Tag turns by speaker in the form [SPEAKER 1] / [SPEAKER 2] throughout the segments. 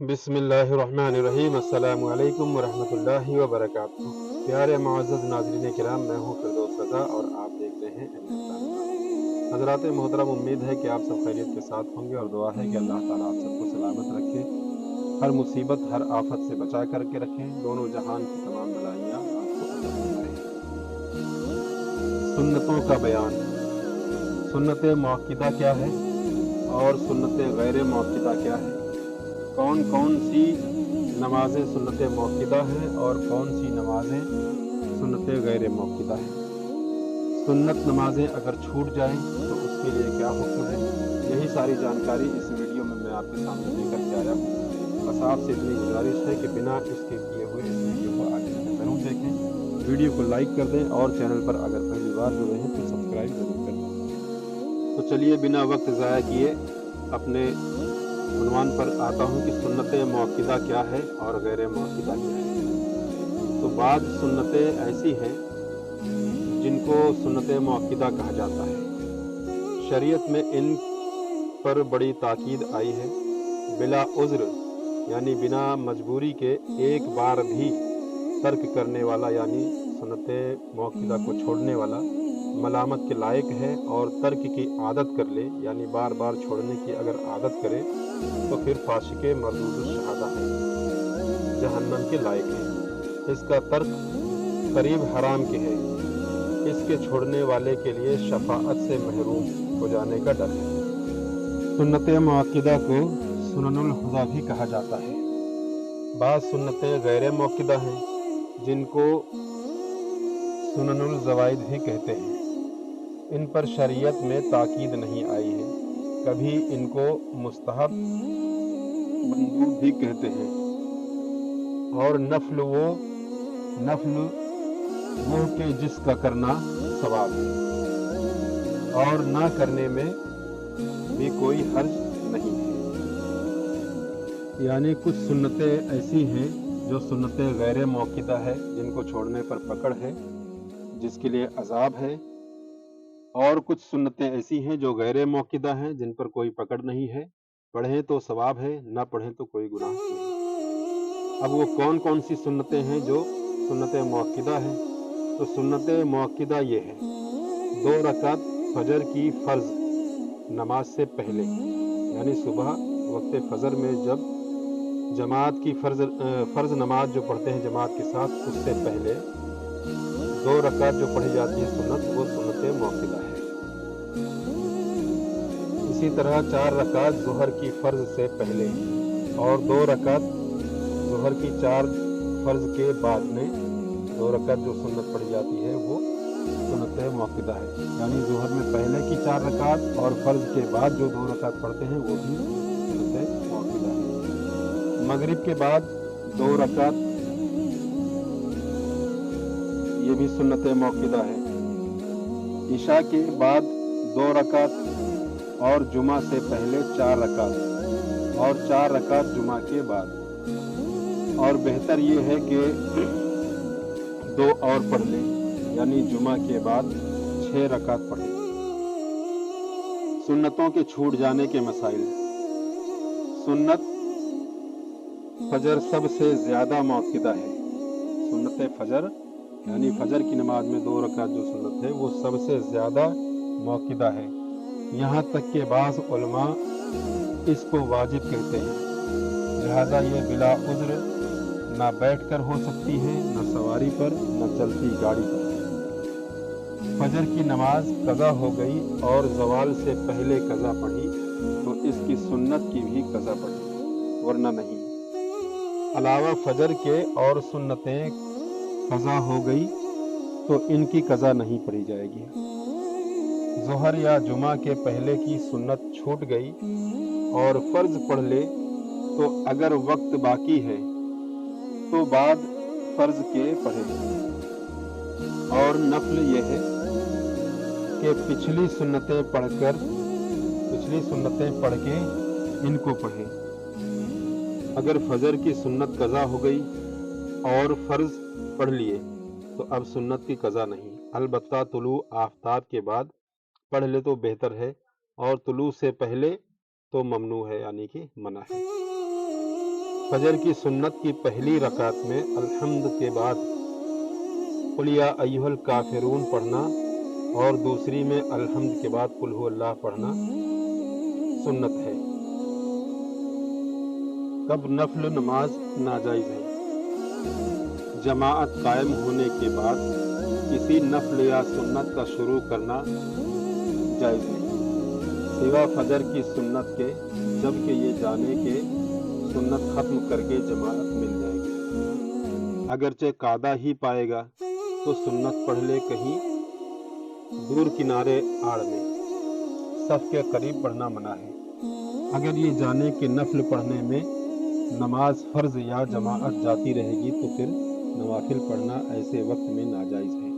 [SPEAKER 1] बिस्मिल्लाहिर्रहमानिर्रहीम। अस्सलामु अलैकुम वरहमतुल्लाहि वबरकातुहू। प्यारे मुअज़्ज़ज़ नाज़रीन किराम, मैं हूँ फिरदौस रज़ा और आप देख रहे हैं एम हज़रात मोहतरम। उम्मीद है कि आप सब खैरियत के साथ होंगे और दुआ है कि अल्लाह ताला आप सबको सलामत रखे, हर मुसीबत हर आफत से बचा करके रखें, दोनों जहान की तमाम भलाइयाँ आपको अता फरमाए। सुन्नतों का बयान। सुन्नत मुअक्किदा क्या है और सुन्नत गैर मुअक्किदा क्या है? कौन कौन सी नमाजें सुन्नत मुअक्किदा हैं और कौन सी नमाजें सुन्नत गैर मुअक्किदा हैं? सुन्नत नमाजें अगर छूट जाएं तो उसके लिए क्या हुक्म है? यही सारी जानकारी इस वीडियो में मैं आपके सामने लेकर के आया हूँ। बस आपसे इतनी गुजारिश है कि बिना इसके किए हुए इस वीडियो को आगे तक जरूर देखें, वीडियो को लाइक कर दें और चैनल पर अगर पहली बार जुड़े हैं तो सब्सक्राइब जरूर कर दें। तो चलिए बिना वक्त ज़ाया किए अपने उन्वान पर आता हूँ कि सुन्नत मुअक्किदा क्या है और गैर मुअक्किदा क्या है। तो बाद सुन्नतें ऐसी हैं जिनको सुन्नत मुअक्किदा कहा जाता है। शरीयत में इन पर बड़ी ताकीद आई है। बिला उज़्र यानी बिना मजबूरी के एक बार भी तर्क करने वाला यानी सुन्नत मुअक्किदा को छोड़ने वाला मलामत के लायक है, और तर्क की आदत कर ले यानी बार बार छोड़ने की अगर आदत करे तो फिर फाशिके मरदूदुश शहादा है, जहन्नम के लायक है। इसका तर्क करीब हराम के है। इसके छोड़ने वाले के लिए शफाअत से महरूम हो जाने का डर है। सुन्नत मुअक्किदा को सुननुल हुदा भी कहा जाता है। बाद सुन्नतें गैर मुअक्किदा हैं जिनको सुननुल ज़वाइद भी कहते हैं। इन पर शरीयत में ताकीद नहीं आई है। कभी इनको मुस्तहब मंदूब भी कहते हैं। और नफल वो के जिसका करना सवाब है और ना करने में भी कोई हर्ज नहीं है। यानी कुछ सुन्नतें ऐसी हैं जो सुन्नतें गैर मुअक्किदा है, जिनको छोड़ने पर पकड़ है, जिसके लिए अजाब है, और कुछ सुन्नतें ऐसी हैं जो गैर मुअक्किदा हैं, जिन पर कोई पकड़ नहीं है। पढ़ें तो सवाब है, ना पढ़ें तो कोई गुनाह नहीं। अब वो कौन कौन सी सुन्नतें हैं जो सुन्नत मुअक्किदा है? तो सुन्नत मुअक्किदा ये है: 2 रकात फजर की फ़र्ज नमाज से पहले, यानी सुबह वक्त फजर में जब जमात की फ़र्ज नमाज जो पढ़ते हैं जमात के साथ, उससे पहले 2 रकात जो पढ़ी जाती है सुन्नत, वो सुन्नत मुअक्किदा है। इसी तरह 4 रकात ज़ोहर की फ़र्ज से पहले और 2 रकात ज़ोहर की 4 फ़र्ज के बाद में 2 रकात जो सुन्नत पढ़ी जाती है वो सुन्नत मुअक्किदा है। यानी ज़ोहर में पहले की 4 रकात और फ़र्ज के बाद जो 2 रकात पढ़ते हैं वो भी सुन्नत मुअक्किदा है। मगरिब के बाद 2 रकात, ये भी सुन्नत मुअक्किदा है। इशा के बाद 2 रकात और जुमा से पहले 4 रकात और 4 रकात जुमा के बाद। और बेहतर ये है कि 2 और पढ़ लें, यानी जुमा के बाद 6 रकात पढ़ें। सुन्नतों के छूट जाने के मसाइल। सुन्नत फजर सबसे ज्यादा मुअक्किदा है। सुन्नत फजर यानी फजर की नमाज में 2 रकात जो सुन्नत है वो सबसे ज्यादा मुअक्किदा है। यहाँ तक के बाज़ उलमा इसको वाजिब कहते हैं। लिहाजा ये बिला उज़्र ना बैठकर हो सकती है, न सवारी पर, न चलती गाड़ी पर। फजर की नमाज कज़ा हो गई और ज़वाल से पहले कज़ा पढ़ी तो इसकी सुन्नत की भी कज़ा पढ़ी, वरना नहीं। अलावा फजर के और सुन्नतें कज़ा हो गई तो इनकी कज़ा नहीं पढ़ी जाएगी। ज़ोहर या जुमा के पहले की सुन्नत छूट गई और फ़र्ज पढ़ ले तो अगर वक्त बाकी है तो बाद फ़र्ज के पढ़े। और नफल ये है कि पिछली सुन्नतें पढ़ के इनको पढ़े। अगर फजर की सुन्नत कज़ा हो गई और फ़र्ज पढ़ लिए तो अब सुन्नत की कज़ा नहीं, अलबत्ता तुलू आफ़ताब के बाद पढ़ ले तो बेहतर है, और तुलू से पहले तो ममनू है, यानी कि मना है। फजर की सुन्नत की पहली रकात में अल्हम्द के बाद कुल या अय्युहल काफिरून पढ़ना और दूसरी में अल्हम्द के बाद कुल हु अल्लाह पढ़ना सुन्नत है। कब नफल नमाज नाजायज है? जमाअत कायम होने के बाद किसी नफल या सुन्नत का शुरू करना जायज नहीं, सिवा फजर की सुन्नत के, जबकि ये जाने के सुन्नत खत्म करके जमाअत मिल जाएगी। अगरचे कादा ही पाएगा तो सुन्नत पढ़ ले कहीं दूर किनारे आड़ में, सफ के करीब पढ़ना मना है। अगर ये जाने कि नफल पढ़ने में नमाज फर्ज या जमाअत जाती रहेगी तो फिर नवाफिल पढ़ना ऐसे वक्त में नाजायज है।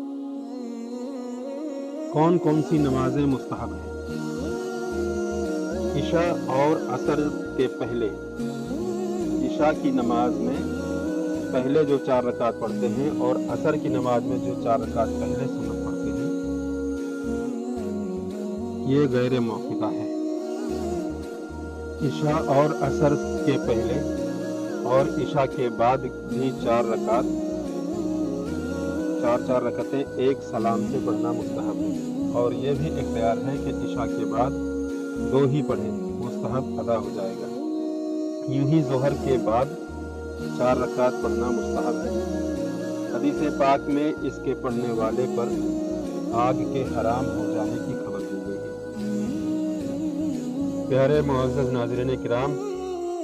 [SPEAKER 1] कौन कौन सी नमाजें मुस्तहब हैं? इशा और असर के पहले, इशा की नमाज में पहले जो 4 रकात पढ़ते हैं और असर की नमाज में जो 4 रकात पहले सुन्नत पढ़ते हैं, ये गैर मौक़िता है। इशा और असर के पहले और इशा के बाद भी 4 रकात, 4 रकतें एक सलाम से पढ़ना मुस्तहब है, और ये भी इख्तियार है कि इशा के बाद 2 ही पढ़ें, मुस्तहब अदा हो जाएगा। यूं ही ज़ोहर के बाद 4 रकात पढ़ना मुस्तहब है। हदीस पाक में इसके पढ़ने वाले पर आग के हराम हो जाने की खबर दी गई है। प्यारे मुअज़्ज़ज़ नाज़रीन किराम,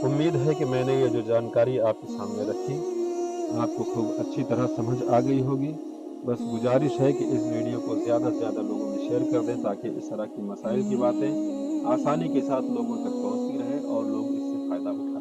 [SPEAKER 1] उम्मीद है कि मैंने ये जो जानकारी आपके सामने रखी आपको खूब अच्छी तरह समझ आ गई होगी। बस गुजारिश है कि इस वीडियो को ज़्यादा से ज़्यादा लोगों में शेयर कर दें, ताकि इस तरह की मसाइल की बातें आसानी के साथ लोगों तक पहुंचती रहे और लोग इससे फ़ायदा उठाएं।